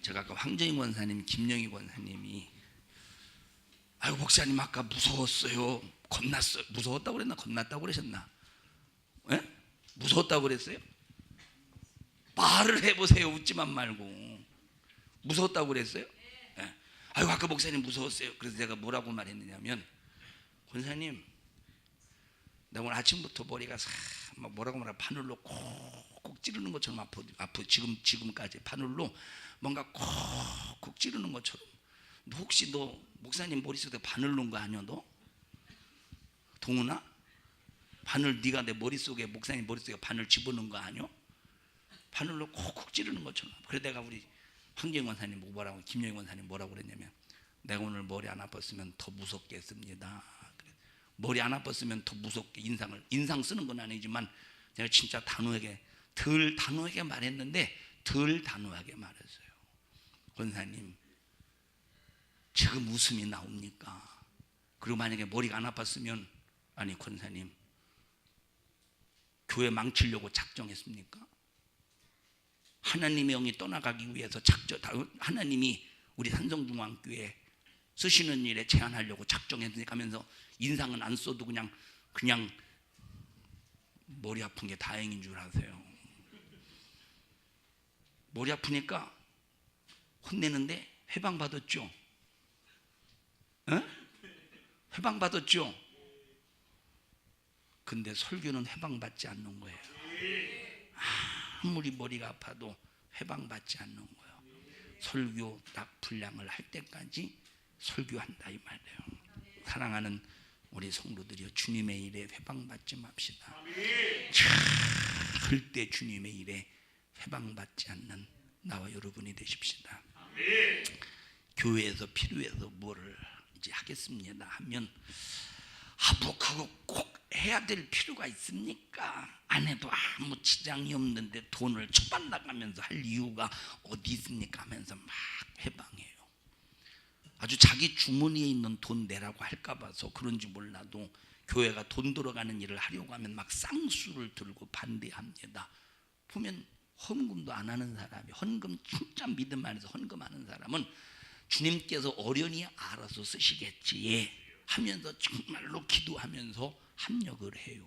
제가 아까 황정희 권사님, 김영희 권사님이 아유 목사님 아까 무서웠어요, 겁났어요. 무서웠다고 그랬나 겁났다고 그러셨나? 예? 무서웠다고 그랬어요? 말을 해보세요. 웃지만 말고. 무서웠다고 그랬어요? 예. 아유 아까 목사님 무서웠어요. 그래서 제가 뭐라고 말했느냐면, 권사님 내가 오늘 아침부터 머리가 막 뭐라고 말하, 바늘로 콕콕 찌르는 것처럼 아프. 지금까지 바늘로 뭔가 콕콕 찌르는 것처럼. 혹시 너 목사님 머릿속에 바늘 놓은 거 아니야 너? 동훈아? 바늘 네가 내 머릿속에, 목사님 머릿속에 바늘 집어넣은 거 아니야? 바늘로 콕콕 찌르는 것처럼. 그래 내가 우리 황정희 권사님 뭐라고, 김영희 권사님 뭐라고 그랬냐면, 내가 오늘 머리 안 아팠으면 더 무섭게 했습니다. 머리 안 아팠으면 더 무섭게 인상 쓰는 건 아니지만 제가 진짜 덜 단호하게 말했는데 덜 단호하게 말했어요. 권사님 지금 웃음이 나옵니까? 그리고 만약에 머리가 안 아팠으면, 아니 권사님 교회 망치려고 작정했습니까? 하나님의 영이 떠나가기 위해서 하나님이 우리 산성중앙교회 쓰시는 일에 제한하려고 작정했으니까 하면서 인상은 안 써도 그냥 머리 아픈 게 다행인 줄 아세요. 머리 아프니까 혼내는데 회방 받았죠? 회방 받았죠? 근데 설교는 회방 받지 않는 거예요. 아무리 머리가 아파도 회방 받지 않는 거예요. 설교 딱 분량을 할 때까지 설교한다 이 말이에요. 사랑하는 우리 성도들이여, 주님의 일에 회방받지 맙시다. 절대 주님의 일에 회방받지 않는 나와 여러분이 되십시다. 교회에서 필요해서 뭐를 이제 하겠습니다 하면, 뭐 그거 꼭 해야 될 필요가 있습니까? 안 해도 아무 지장이 없는데 돈을 처받아가면서 할 이유가 어디 있습니까 하면서 막 회방해요. 아주 자기 주머니에 있는 돈 내라고 할까 봐서 그런지 몰라도 교회가 돈 들어가는 일을 하려고 하면 막 쌍수를 들고 반대합니다. 보면 헌금도 안 하는 사람이, 헌금 진짜 믿음 안에서 헌금하는 사람은 주님께서 어련히 알아서 쓰시겠지 하면서 정말로 기도하면서 합력을 해요.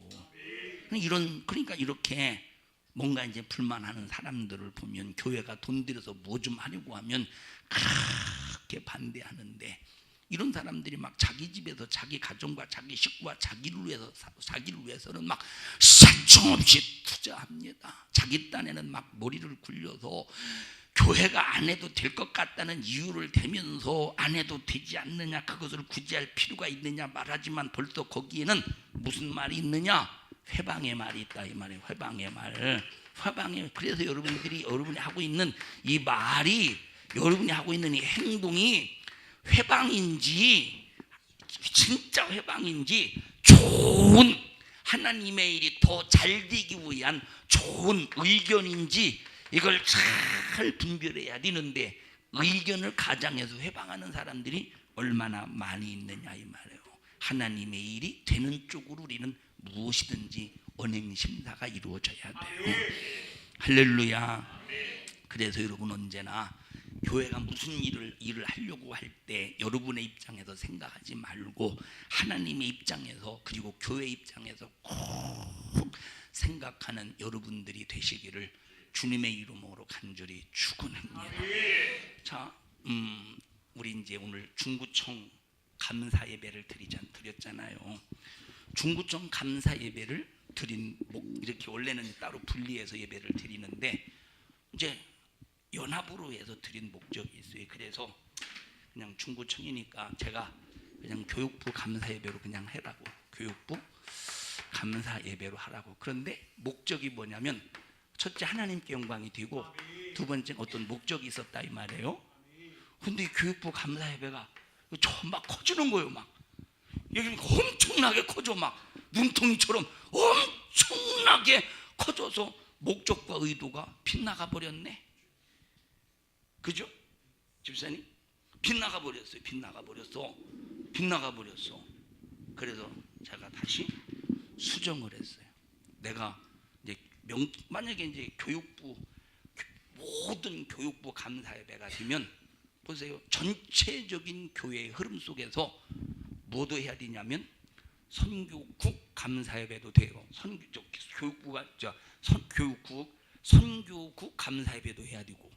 그러니까 이렇게 뭔가 이제 불만하는 사람들을 보면, 교회가 돈 들여서 뭐 좀 하려고 하면 그렇게 반대하는데, 이런 사람들이 막 자기 집에서 자기 가정과 자기 식구와 자기를 위해서는 막 사정없이 투자합니다. 자기 딴에는 막 머리를 굴려서 교회가 안 해도 될 것 같다는 이유를 대면서 안 해도 되지 않느냐, 그것을 굳이 할 필요가 있느냐 말하지만, 벌써 거기에는 무슨 말이 있느냐? 회방의 말이 있다 이 말이에요. 회방의 말. 그래서 여러분이 하고 있는 이 말이, 여러분이 하고 있는 이 행동이 회방인지 진짜 회방인지, 좋은 하나님의 일이 더 잘 되기 위한 좋은 의견인지 이걸 잘 분별해야 되는데, 의견을 가장해서 회방하는 사람들이 얼마나 많이 있느냐 이 말이에요. 하나님의 일이 되는 쪽으로 우리는 무엇이든지 언행심사가 이루어져야 돼요. 할렐루야. 그래서 여러분 언제나 교회가 무슨 일을 하려고 할 때 여러분의 입장에서 생각하지 말고 하나님의 입장에서, 그리고 교회 입장에서 꼭 생각하는 여러분들이 되시기를 주님의 이름으로 간절히 축원합니다. 자, 우리 이제 오늘 중구청 감사 예배를 드렸잖아요. 중구청 감사 예배를 이렇게 원래는 따로 분리해서 예배를 드리는데, 이제 연합으로 해서 드린 목적이 있어요. 그래서 그냥 중구청이니까 제가 그냥 교육부 감사 예배로 그냥 해라고, 교육부 감사 예배로 하라고. 그런데 목적이 뭐냐면, 첫째 하나님께 영광이 되고, 두 번째 어떤 목적이 있었다 이 말이에요. 근데 이 교육부 감사 예배가 막 커지는 거예요. 막 여기 엄청나게 커져, 막 눈통이처럼 엄청나게 커져서 목적과 의도가 빗나가 버렸네. 그죠? 집사님? 빗나가 버렸어요. 빗나가 버렸어. 그래서 제가 다시 수정을 했어요. 내가 이제 만약에 이제 교육부 모든 교육부 감사예배가 되면 보세요. 전체적인 교회의 흐름 속에서 뭐도 해야 되냐면 선교국 감사예배도 돼요. 선교국 감사예배도 해야 되고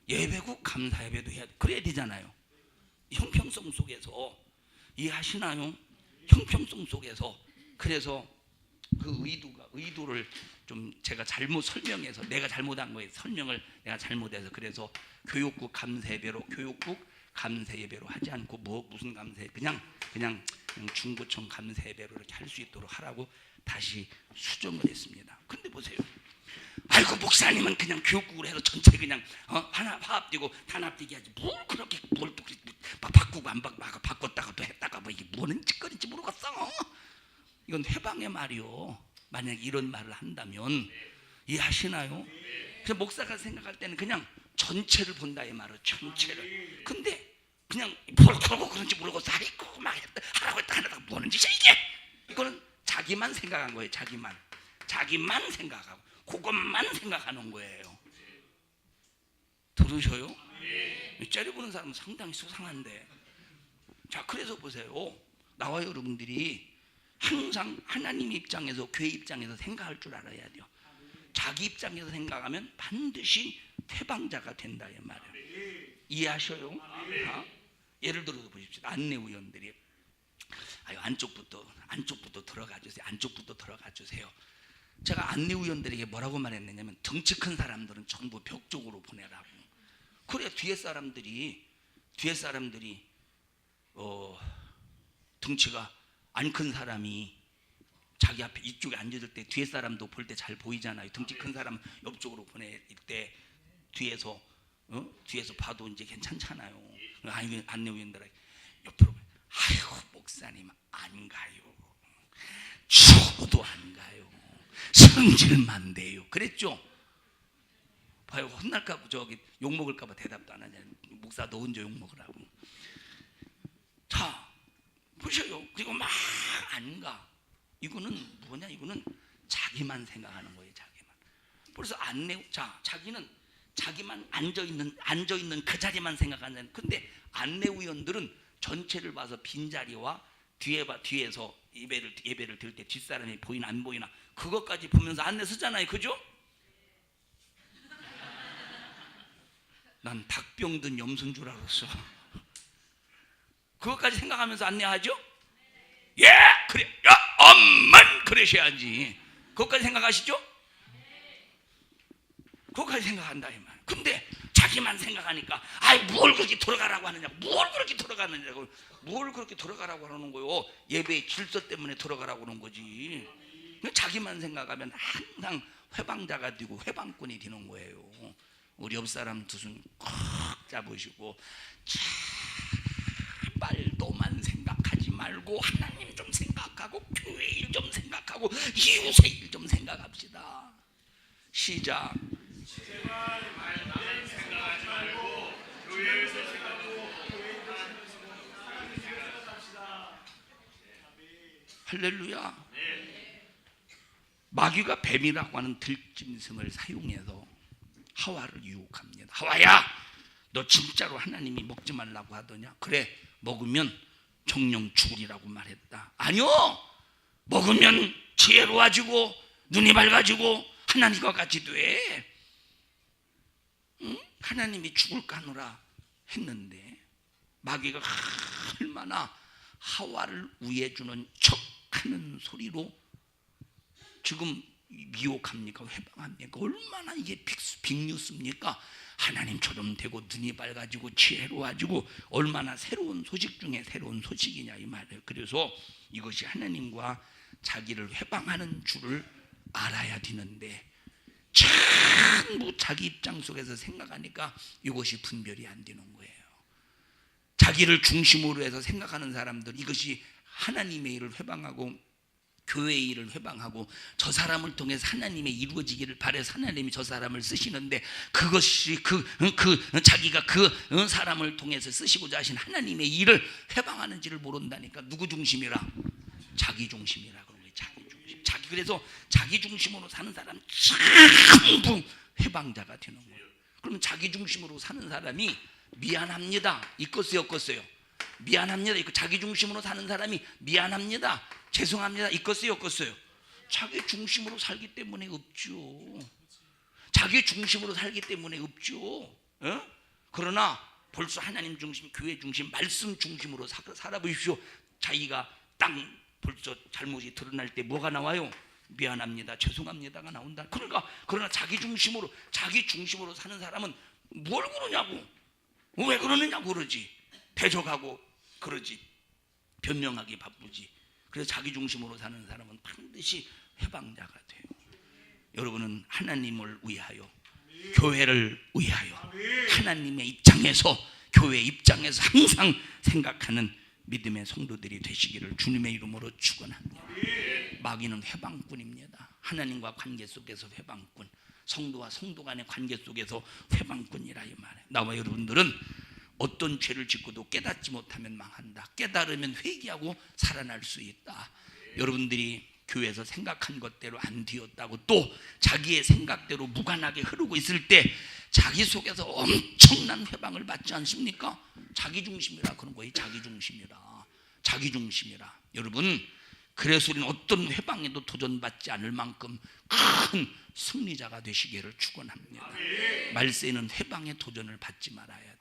예배국 감사예배도 해야 돼. 그래야 되잖아요. 형평성 속에서 이해하시나요? 형평성 속에서. 그래서 그 의도를 좀 제가 잘못 설명해서 내가 잘못한 거예요. 설명을 내가 잘못해서. 그래서 교육국 감사예배로 하지 않고 무슨 감사예배 그냥 중고청 감사예배로 이렇게 할 수 있도록 하라고 다시 수정을 했습니다. 근데 보세요. 아이고 목사님은 그냥 교육국으로 해서 전체 그냥 화합되고 단합되게 하지 뭘 또 바꾸고 안 바꿨다가 또 했다가 뭐 이게 뭐는 짓거리인지 모르겠어. 이건 해방의 말이요. 만약 이런 말을 한다면 이해하시나요? 그래서 목사가 생각할 때는 그냥 전체를 본다 이 말이에요. 전체를. 근데 그냥 뭘 그러고 그런지 모르고 아이고 막 하라고 했다 하다가 뭐는 짓이야 이게. 이거는 자기만 생각한 거예요. 자기만 생각하고 그것만 생각하는 거예요. 들으셔요? 째려보는 사람은 상당히 수상한데. 자, 그래서 보세요. 나와 여러분들이 항상 하나님 입장에서 교회 입장에서 생각할 줄 알아야 돼요. 자기 입장에서 생각하면 반드시 태방자가 된다 이 말이에요. 이해하셔요? 예를 들어서 보십시오. 안내위원들이 안쪽부터 들어가 주세요. 안쪽부터 들어가 주세요. 제가 안내위원들에게 뭐라고 말했느냐면 덩치 큰 사람들은 전부 벽 쪽으로 보내라고. 그래 뒤에 사람들이 덩치가 안 큰 사람이 자기 앞에 이쪽에 앉을 때 뒤에 사람도 볼 때 잘 보이잖아요. 덩치 큰 사람 옆쪽으로 보낼 때 뒤에서 봐도 이제 괜찮잖아요. 안내위원들에게 옆으로 아이고 목사님 안 가요. 죽어도 안 가요. 성질만 돼요. 그랬죠? 봐요. 혼날까봐 욕먹을까봐 대답도 안 하잖아요. 목사 너 언제 욕먹으라고. 자 보셔요. 그리고 막 안 가. 이거는 뭐냐? 이거는 자기만 생각하는 거예요. 자기만. 그래서 자기는 자기만 앉아 있는 그 자리만 생각하는. 근데 안내위원들은 전체를 봐서 빈 자리와 뒤에서 예배를 드릴 때 뒷사람이 보이나 안 보이나 그것까지 보면서 안내 쓰잖아요. 그죠? 난 닭병 든 염소인 줄 알았어. 그것까지 생각하면서 안내하죠? 예, 그래. 야, 엄만 그러셔야지. 그것까지 생각하시죠? 그것까지 생각한다 이 말. 근데 자기만 생각하니까 뭘 그렇게 들어가라고 하느냐. 뭘 그렇게 들어가라고 하는 거요. 예배의 질서 때문에 들어가라고 하는 거지. 자기만 생각하면 항상 회방자가 되고 회방꾼이 되는 거예요. 우리 옆 사람 두 손 꼭 잡으시고 말도만 생각하지 말고 하나님 좀 생각하고 교회 일 좀 생각하고 이웃의 일 좀 생각합시다. 시작. 제발 말만 생각하지 말고 교회에서 생각하고 할렐루야. 마귀가 뱀이라고 하는 들짐승을 사용해서 하와를 유혹합니다. 하와야, 너 진짜로 하나님이 먹지 말라고 하더냐? 그래, 먹으면 정령 죽으리라고 말했다. 아니요, 먹으면 지혜로워지고 눈이 밝아지고 하나님과 같이 돼. 응? 하나님이 죽을까 하노라 했는데 마귀가 얼마나 하와를 우애주는 척하는 소리로 지금 미혹합니까? 회방합니까? 얼마나 이게 빅뉴스입니까? 하나님처럼 되고 눈이 밝아지고 지혜로워지고 얼마나 새로운 소식 중에 새로운 소식이냐 이 말이에요. 그래서 이것이 하나님과 자기를 회방하는 줄을 알아야 되는데 전부 자기 입장 속에서 생각하니까 이것이 분별이 안 되는 거예요. 자기를 중심으로 해서 생각하는 사람들, 이것이 하나님의 일을 회방하고 교회의 일을 회방하고 저 사람을 통해서 하나님의 이루어지기를 바라서 하나님이 저 사람을 쓰시는데 그것이 자기가 그 사람을 통해서 쓰시고자 하신 하나님의 일을 회방하는지를 모른다니까. 누구 중심이라? 자기 중심이라 그런 거예요. 자기 중심. 그래서 자기 중심으로 사는 사람 전부 회방자가 되는 거예요. 그럼 자기 중심으로 사는 사람이 미안합니다 있겠어요 없겠어요? 미안합니다 있고, 자기 중심으로 사는 사람이 미안합니다 죄송합니다 있겠어요 없겠어요? 자기 중심으로 살기 때문에 없죠. 자기 중심으로 살기 때문에 없죠. 어? 그러나 벌써 하나님 중심, 교회 중심, 말씀 중심으로 살아보십시오. 자기가 딱 벌써 잘못이 드러날 때 뭐가 나와요? 미안합니다 죄송합니다가 나온다. 그러나 자기 중심으로 사는 사람은 뭘 그러냐고, 왜 그러느냐고 그러지. 대적하고 그러지, 변명하기 바쁘지. 그래서 자기 중심으로 사는 사람은 반드시 해방자가 돼요. 여러분은 하나님을 위하여, 교회를 위하여, 하나님의 입장에서, 교회 입장에서 항상 생각하는 믿음의 성도들이 되시기를 주님의 이름으로 축원합니다. 마귀는 회방꾼입니다. 하나님과 관계 속에서 회방꾼, 성도와 성도 간의 관계 속에서 회방꾼이라 이 말이에요. 나와 여러분들은 어떤 죄를 짓고도 깨닫지 못하면 망한다. 깨달으면 회개하고 살아날 수 있다. 여러분들이 교회에서 생각한 것대로 안 되었다고 또 자기의 생각대로 무관하게 흐르고 있을 때 자기 속에서 엄청난 회방을 받지 않습니까? 자기중심이라 그런 거예요. 자기중심이라. 여러분, 그래서 우리는 어떤 회방에도 도전받지 않을 만큼 큰 승리자가 되시기를 축원합니다. 말세는 회방의 도전을 받지 말아야 돼요.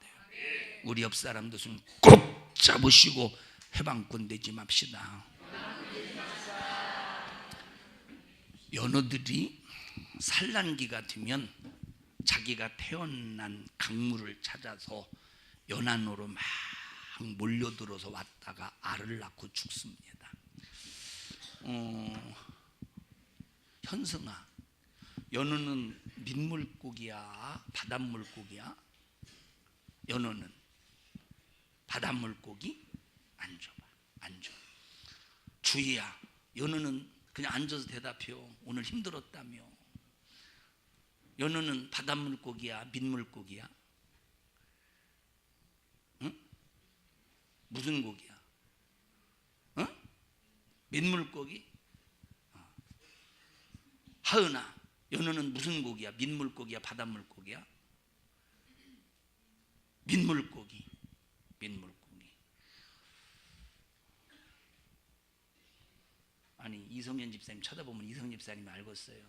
우리 옆 사람들 손 꼭 잡으시고 해방꾼 되지 맙시다. 연어들이 산란기가 되면 자기가 태어난 강물을 찾아서 연안으로 막 몰려들어서 왔다가 알을 낳고 죽습니다. 현승아, 연어는 민물고기야 바닷물고기야? 연어는 바닷물고기? 안 줘. 주희야, 연어는 그냥 앉아서 대답해요. 오늘 힘들었다며. 연어는 바닷물고기야 민물고기야? 응? 무슨 고기야? 응? 민물고기? 하은아, 연어는 무슨 고기야? 민물고기야 바닷물고기야? 민물고기. 아니, 이성현 집사님 쳐다보면 이성현 집사님이 알겠어요.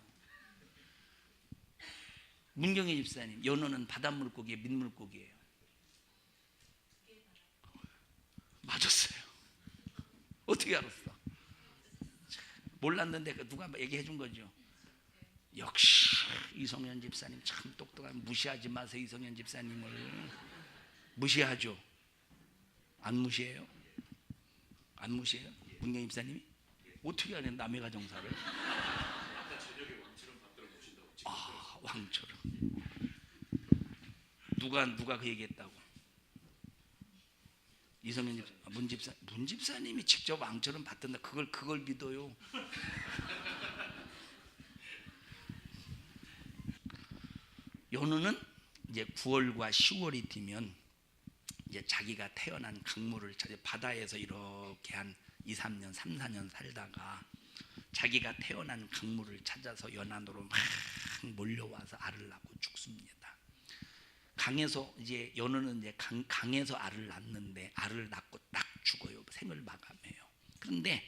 문경희 집사님, 연어는 바닷물고기예요 민물고기예요? 맞았어요. 어떻게 알았어? 몰랐는데 누가 얘기해 준 거죠. 역시 이성현 집사님 참 똑똑한. 무시하지 마세요. 이성현 집사님을 무시하죠? 안 무시해요? 안 무시해요? 문경희 집사님이? 어떻게 하냐 남의 가정사를? 아, 왕처럼. 누가 그 얘기했다고? 이성현 집사, 문 집사님이 직접 왕처럼 받던다. 그걸 믿어요? 연어는 이제 9월과 10월이 되면 이제 자기가 태어난 강물을 바다에서 이렇게 한 2, 3년, 3, 4년 살다가 자기가 태어난 강물을 찾아서 연안으로 막 몰려와서 알을 낳고 죽습니다. 강에서 이제 연어는 이제 강에서 알을 낳는데 알을 낳고 딱 죽어요. 생을 마감해요. 그런데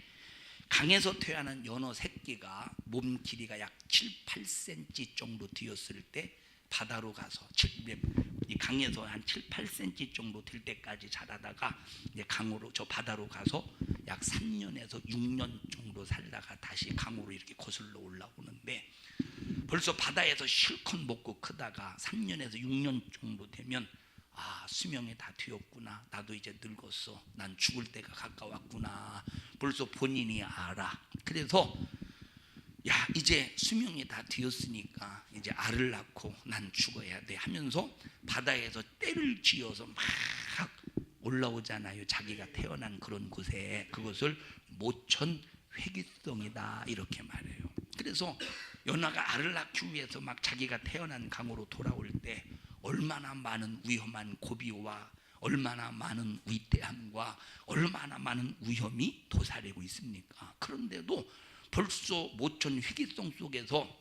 강에서 태어난 연어 새끼가 몸 길이가 약 7, 8cm 정도 되었을 때 바다로 가서 이 강에서 한 7, 8cm 정도 될 때까지 자라다가 이제 바다로 가서 약 3년에서 6년 정도 살다가 다시 강으로 이렇게 거슬러 올라오는데, 벌써 바다에서 실컷 먹고 크다가 3년에서 6년 정도 되면 수명이 다 되었구나. 나도 이제 늙었어. 난 죽을 때가 가까웠구나. 벌써 본인이 알아. 그래서 이제 수명이 다 되었으니까 이제 알을 낳고 난 죽어야 돼 하면서 바다에서 떼를 쥐어서 막 올라오잖아요. 자기가 태어난 그런 곳에. 그것을 모천 회귀성이다 이렇게 말해요. 그래서 연어가 알을 낳기 위해서 막 자기가 태어난 강으로 돌아올 때 얼마나 많은 위험한 고비와 얼마나 많은 위대함과 얼마나 많은 위험이 도사리고 있습니까? 그런데도 벌써 모천 회귀성 속에서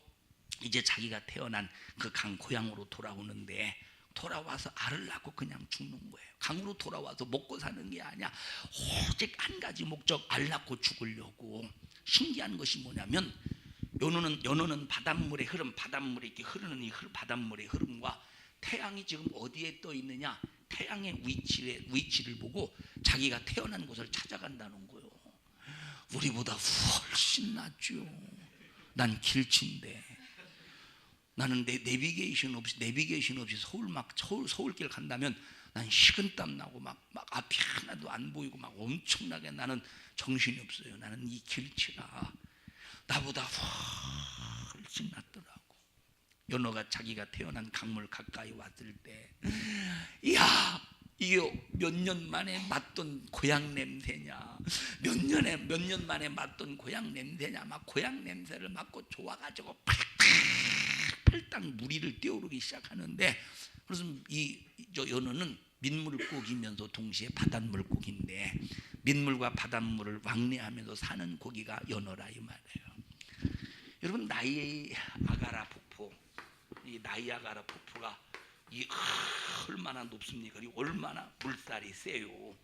이제 자기가 태어난 그 강 고향으로 돌아오는데, 돌아와서 알을 낳고 그냥 죽는 거예요. 강으로 돌아와서 먹고 사는 게 아니야. 오직 한 가지 목적, 알 낳고 죽으려고. 신기한 것이 뭐냐면, 연어는 바닷물의 흐름, 바닷물에 이렇게 흐르는 이 바닷물의 흐름과 태양이 지금 어디에 떠 있느냐, 태양의 위치를 보고 자기가 태어난 곳을 찾아간다는 거예요. 우리보다 훨씬 낫죠. 난 길치인데, 나는 내비게이션 없이 서울길 간다면 난 식은땀 나고 막 앞이 하나도 안 보이고 막 엄청나게 나는 정신이 없어요. 나는 이 길치라. 나보다 훨씬 낫더라고. 연어가 자기가 태어난 강물 가까이 왔을 때, 이야, 이게 몇 년 만에 맡던 고향 냄새냐, 몇 년 만에 맡던 고향 냄새냐, 막 고향 냄새를 맡고 좋아가지고 팔딱 무리를 뛰어오르기 시작하는데, 그래서 저 연어는 민물고기면서 동시에 바닷물고기인데, 민물과 바닷물을 왕래하면서 사는 고기가 연어라 이 말이에요. 여러분, 나이아가라 폭포, 이 나이아가라 폭포가 얼마나 높습니까? 그리고 얼마나 물살이 세요.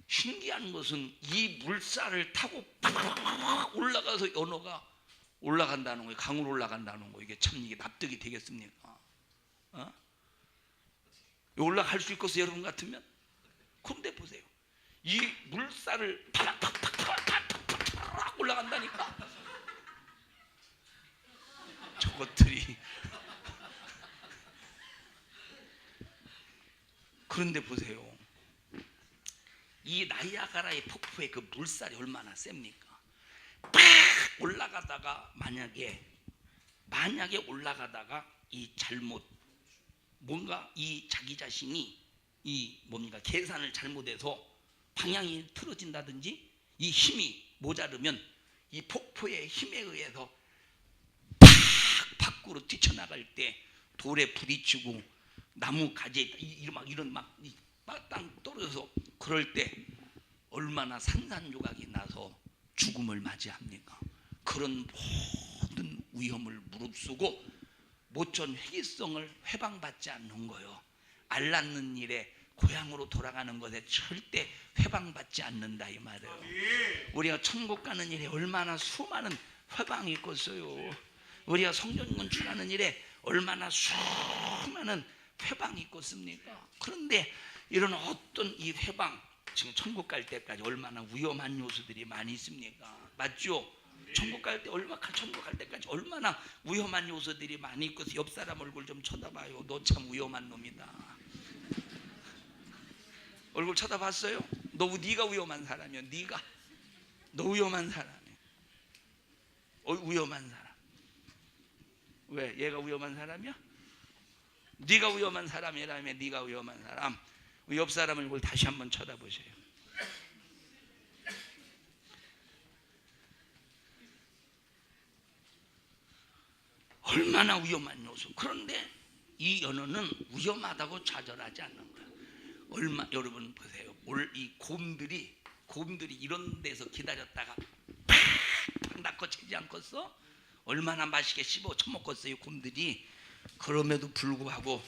신기한 것은 이 물살을 타고 올라가서 연어가 올라간다는 거예요. 강으로 올라간다는 거예요. 이게 참 이게 납득이 되겠습니까? 올라갈 수 있겠어요, 여러분 같으면? 그런데 보세요. 이 물살을 팍팍팍팍팍팍 올라간다니까. 저것들이. 그런데 보세요. 이 나이아가라의 폭포의 그 물살이 얼마나 셉니까? 팍 올라가다가 만약에 올라가다가 이 잘못 뭔가 이 자기 자신이 이 뭡니까 계산을 잘못해서 방향이 틀어진다든지 이 힘이 모자르면 이 폭포의 힘에 의해서 팍 밖으로 뛰쳐나갈 때 돌에 부딪히고 나무 가지에 이런 땅 떨어져서 그럴 때 얼마나 산산조각이 나서 죽음을 맞이합니까? 그런 모든 위험을 무릅쓰고 모천 회귀성을 회방받지 않는 거예요. 알 낳는 일에 고향으로 돌아가는 것에 절대 회방받지 않는다 이 말이에요. 우리가 천국 가는 일에 얼마나 수많은 회방이 있겠어요. 우리가 성전 건축하는 일에 얼마나 수많은 회방이 있겠습니까? 그런데 이런 어떤 이 회방, 지금 천국 갈 때까지 얼마나 위험한 요소들이 많이 있습니까? 맞죠? 천국 갈 때까지 얼마나 위험한 요소들이 많이 있고, 옆 사람 얼굴 좀 쳐다봐요. 너 참 위험한 놈이다. 얼굴 쳐다봤어요? 네가 위험한 사람이야. 너 위험한 사람이야. 위험한 사람. 왜? 얘가 위험한 사람이야? 네가 위험한 사람이라면 네가 위험한 사람. 옆 사람 얼굴 다시 한번 쳐다보세요. 얼마나 위험한 요소. 그런데 이 연어는 위험하다고 좌절하지 않는 거예요. 여러분 보세요. 이 곰들이 이런 데서 기다렸다가 팍 낚고 채지 않겠어? 얼마나 맛있게 씹어 처먹겠어요 곰들이. 그럼에도 불구하고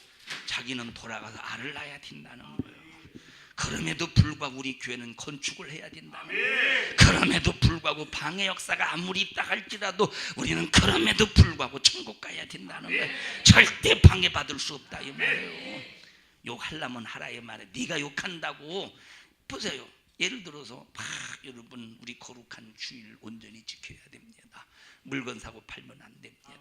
자기는 돌아가서 알을 낳아야 된다는 거예요. 그럼에도 불구하고 우리 교회는 건축을 해야 된다는 거예요. 그럼에도 불구하고 방해 역사가 아무리 있다 할지라도 우리는 그럼에도 불구하고 천국 가야 된다는 거예요. 절대 방해받을 수 없다 이 말이에요. 욕하려면 하라 이 말이에요. 네가 욕한다고. 보세요. 예를 들어서 여러분 우리 거룩한 주일 온전히 지켜야 됩니다. 물건 사고 팔면 안 됩니다.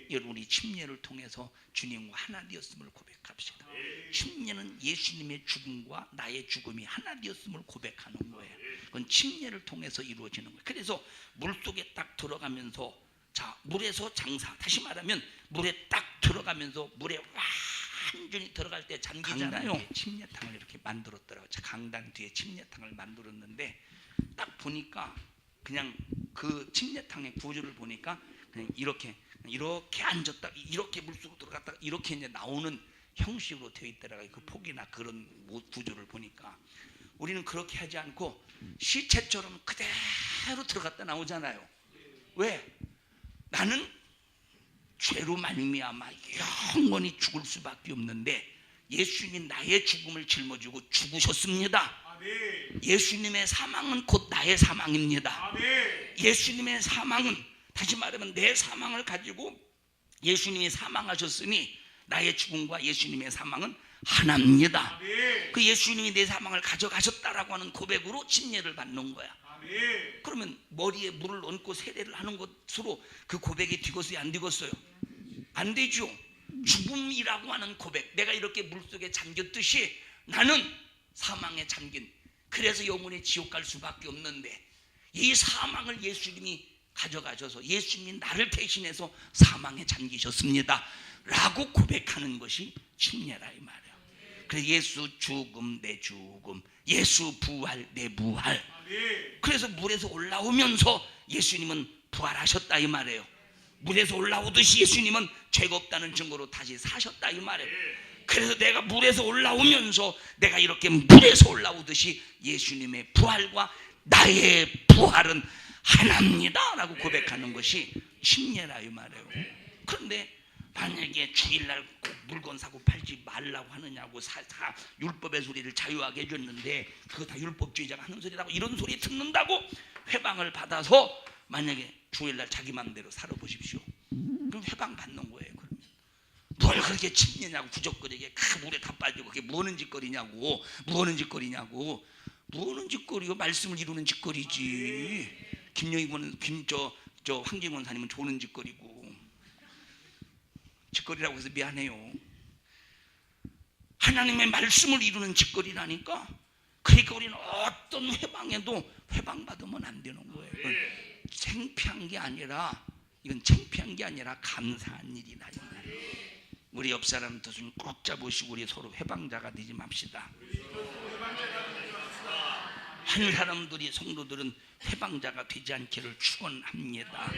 여러분 우리 침례를 통해서 주님과 하나 되었음을 고백합시다. 침례는 예수님의 죽음과 나의 죽음이 하나 되었음을 고백하는 거예요. 그건 침례를 통해서 이루어지는 거예요. 그래서 물속에 딱 들어가면서 물에서 장사, 다시 말하면 물에 딱 들어가면서 물에 완전히 들어갈 때 잠기잖아요. 강당 뒤에 침례탕을 이렇게 만들었더라고요. 강당 뒤에 침례탕을 만들었는데 딱 보니까 그냥 그 침례탕의 구조를 보니까 그냥 이렇게 앉았다 이렇게 물속으로 들어갔다 이렇게 이제 나오는 형식으로 되어 있더라고요. 그 폭이나 그런 구조를 보니까 우리는 그렇게 하지 않고 시체처럼 그대로 들어갔다 나오잖아요. 왜? 나는 죄로 말미암아 영원히 죽을 수밖에 없는데 예수님이 나의 죽음을 짊어지고 죽으셨습니다. 예수님의 사망은 곧 나의 사망입니다. 예수님의 사망은, 다시 말하면 내 사망을 가지고 예수님이 사망하셨으니 나의 죽음과 예수님의 사망은 하나입니다. 그 예수님이 내 사망을 가져가셨다라고 하는 고백으로 침례를 받는 거야. 그러면 머리에 물을 얹고 세례를 하는 것으로 그 고백이 되겠어요? 안 되겠어요? 안 되죠. 죽음이라고 하는 고백, 내가 이렇게 물속에 잠겼듯이 나는 사망에 잠긴, 그래서 영원히 지옥 갈 수밖에 없는데 이 사망을 예수님이 가져가셔서 예수님이 나를 대신해서 사망에 잠기셨습니다 라고 고백하는 것이 침례라 이 말이에요. 그래서 예수 죽음 내 죽음, 예수 부활 내 부활. 그래서 물에서 올라오면서 예수님은 부활하셨다 이 말이에요. 물에서 올라오듯이 예수님은 죄가 없다는 증거로 다시 사셨다 이 말이에요. 그래서 내가 물에서 올라오면서 내가 이렇게 물에서 올라오듯이 예수님의 부활과 나의 부활은 하나입니다 라고 고백하는 것이 침례라 이 말이에요. 그런데 만약에 주일날 꼭 물건 사고 팔지 말라고 하느냐고 율법의 소리를 자유하게 해줬는데 그거 다 율법주의자가 하는 소리라고, 이런 소리 듣는다고 회방을 받아서 만약에 주일날 자기 마음대로 살아보십시오. 그럼 회방 받는 거예요. 그러면 뭘 그렇게 침례냐고 부적거리게 그 물에 다 빠지고 그게 뭐하는 짓거리냐고, 뭐하는 짓거리냐고. 뭐하는 짓거리요? 말씀을 이루는 짓거리지. 김영희군 저 황진권 사님은 조는 짓거리고, 짓거리라고 해서 미안해요. 하나님의 말씀을 이루는 짓거리라니까. 그러니까 우리는 어떤 회방에도 회방받으면 안 되는 거예요. 창피한 게 아니라, 이건 창피한 게 아니라 감사한 일이다. 우리 옆 사람도 좀 꼭 잡으시고 우리 서로 회방자가 되지 맙시다. 한 사람들이, 성도들은 회방자가 되지 않기를 축원합니다.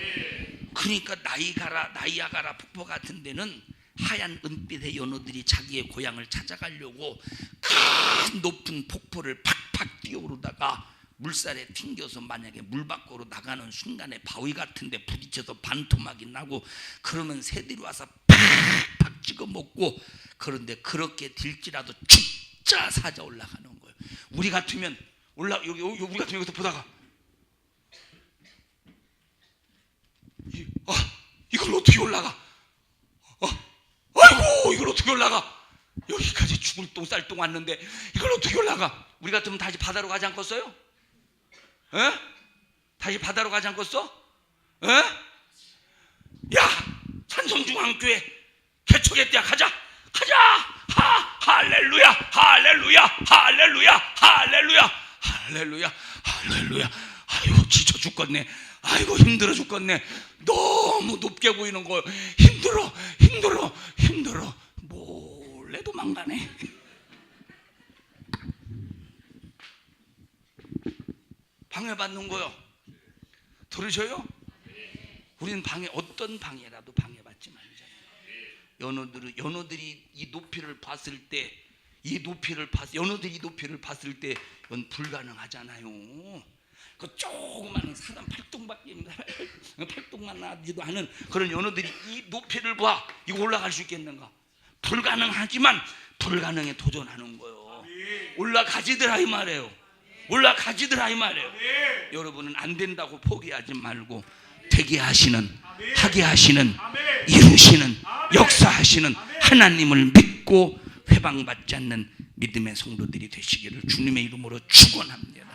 그러니까 나이아가라 폭포 같은 데는 하얀 은빛의 연어들이 자기의 고향을 찾아가려고 큰 높은 폭포를 팍팍 뛰어오르다가 물살에 튕겨서 만약에 물 밖으로 나가는 순간에 바위 같은 데 부딪혀서 반토막이 나고 그러면 새들이 와서 팍팍 찍어 먹고, 그런데 그렇게 될지라도 죽자 사자 올라가는 거예요. 우리 같으면 우리 같으면 여기서 보다가 이걸 어떻게 올라가? 아이고 이걸 어떻게 올라가? 여기까지 죽을 똥 쌀 똥 왔는데 이걸 어떻게 올라가? 우리 같으면 다시 바다로 가지 않겠어요? 에? 다시 바다로 가지 않겠어? 에? 야, 산성중앙교회 개척했대야. 가자. 할렐루야, 할렐루야, 할렐루야, 할렐루야, 할렐루야, 할렐루야. 아이고 지쳐 죽겠네. 아이고 힘들어 죽겠네. 너무 높게 보이는 거. 힘들어. 몰래 도망가네. 방해받는 거요. 들으셔요? 우리는 어떤 방해라도 방해받지 말잖아요. 연어들이 이 높이를 봤을 때, 연어들이 이 높이를 봤을 때 이건 불가능하잖아요. 그 조그마한 사람 팔뚝만 나지도 않은 그런 연어들이 이 높이를 봐. 이거 올라갈 수 있겠는가? 불가능하지만 불가능에 도전하는 거예요. 올라가지더라 이 말이에요. 여러분은 안 된다고 포기하지 말고 되게 하시는, 하게 하시는, 이루시는, 역사하시는 하나님을 믿고 회방받지 않는 믿음의 성도들이 되시기를 주님의 이름으로 축원합니다.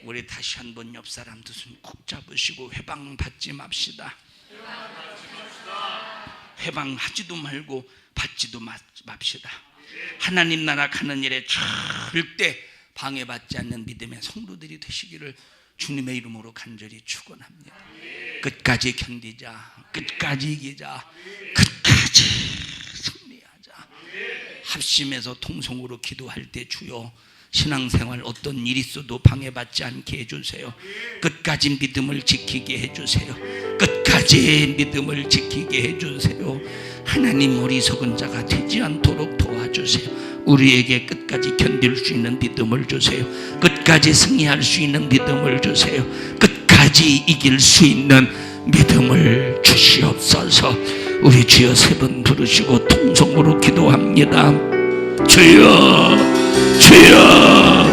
우리 다시 한번 옆 사람 두 손 꼭 잡으시고 회방받지 맙시다. 회방하지도 말고 받지도 맙시다. 하나님 나라 가는 일에 절대 방해받지 않는 믿음의 성도들이 되시기를 주님의 이름으로 간절히 축원합니다. 끝까지 견디자, 끝까지 이기자, 끝까지 승리하자. 합심해서 통성으로 기도할 때 주여 신앙생활 어떤 일이 있어도 방해받지 않게 해주세요. 끝까지 믿음을 지키게 해주세요. 끝까지 믿음을 지키게 해주세요. 하나님 어리석은 자가 되지 않도록 도와주세요. 우리에게 끝까지 견딜 수 있는 믿음을 주세요. 끝까지 승리할 수 있는 믿음을 주세요. 끝까지 이길 수 있는 믿음을 주시옵소서. 우리 주여 세 번 부르시고 통성으로 기도합니다. 주여, 주여,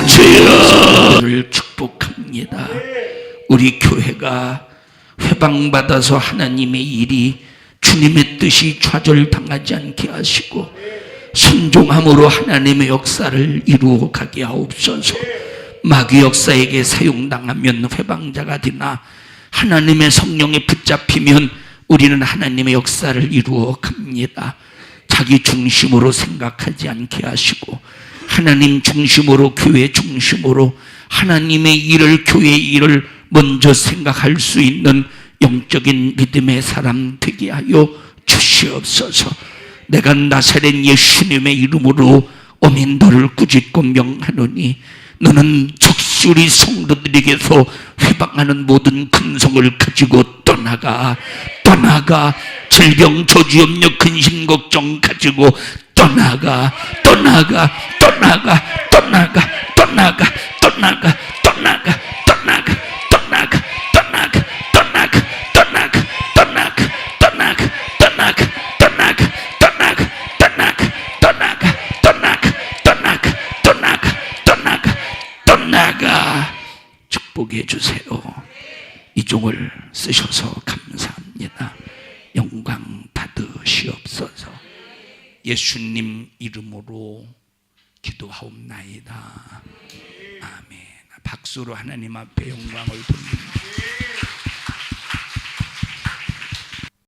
주여를 축복합니다. 우리 교회가 회방받아서 하나님의 일이 주님의 뜻이 좌절당하지 않게 하시고 순종함으로 하나님의 역사를 이루어 가게 하옵소서. 마귀 역사에게 사용당하면 회방자가 되나 하나님의 성령에 붙잡히면 우리는 하나님의 역사를 이루어 갑니다. 자기 중심으로 생각하지 않게 하시고 하나님 중심으로, 교회 중심으로 하나님의 일을, 교회의 일을 먼저 생각할 수 있는 영적인 믿음의 사람 되게 하여 주시옵소서. 내가 나사렛 예수님의 이름으로 어민 너를 꾸짖고 명하노니 너는 적수리 성도들에게서 회방하는 모든 근성을 가지고 떠나가 질병 저주염려 근심 걱정 가지고 떠나가 축복해 주세요. 이 종을 쓰셔서 감사합니다. 영광 받으시옵소서. 예수님 이름으로 기도하옵나이다. 아멘. 박수로 하나님 앞에 영광을 돌립니다.